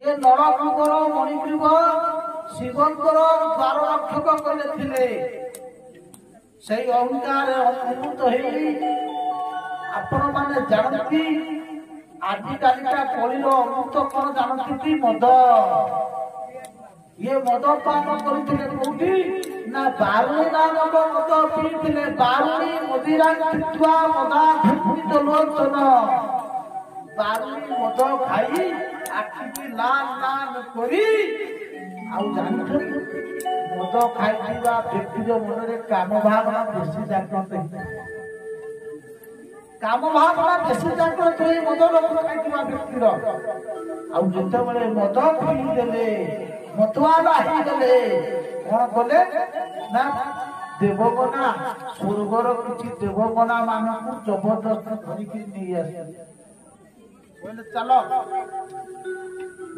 ଏ ନଳକୂପର ମଣିଗ୍ରୀବ ଶିବଙ୍କର ଦ୍ୱାର ରକ୍ଷକ କଲେ ଥିଲେ। ସେଇ ଅହଙ୍କାର ଅନୁଭୂତ ହେଇ ଆପଣ ମାନେ ଜାଣନ୍ତି ଆଜିକାଲିକା କଳିର ଅମୃତ କଣ ଜାଣନ୍ତି? ମଦ। ଇଏ ମଦ ପାନ କରିଥିଲେ କୋଉଠି ନା ବାରୁଣୀ ନାମକ ମଦ ପିଇଥିଲେ। ବାରୁଣୀ ମଦିରା ପିଠୁଆ ମଦା ଘୁକୁଣିତ ଲୋଚନ। ବାରୁଣୀ ମଦ ଖାଇ ଆଖିକି ଲାଲ ଲାଲ କରି ଆଉ ଜାଣିଛନ୍ତି ମଦ ଖାଇଥିବା ବ୍ୟକ୍ତିର ମନରେ କାମ ଭାବନା ବେଶୀ ଜାଗ୍ରତ ହେଇଥାଏ। କାମ ଭାବନା ବେଶୀ ଜାଗ୍ରତ ହେଇ ମଦ ଲୋକ ଖାଇଥିବା ବ୍ୟକ୍ତିର। ଆଉ ଯେତେବେଳେ ମଦ ପିଇଦେଲେ ମତୁଆଲା ହେଇଗଲେ କଣ କଲେ ନା ଦେବଗନା ସ୍ୱର୍ଗର କିଛି ଦେବଗନା ମାନଙ୍କୁ ଜବରଦସ୍ତ ଧରିକି ନେଇ ଆସିଲେ। କହିଲେ ଚାଲ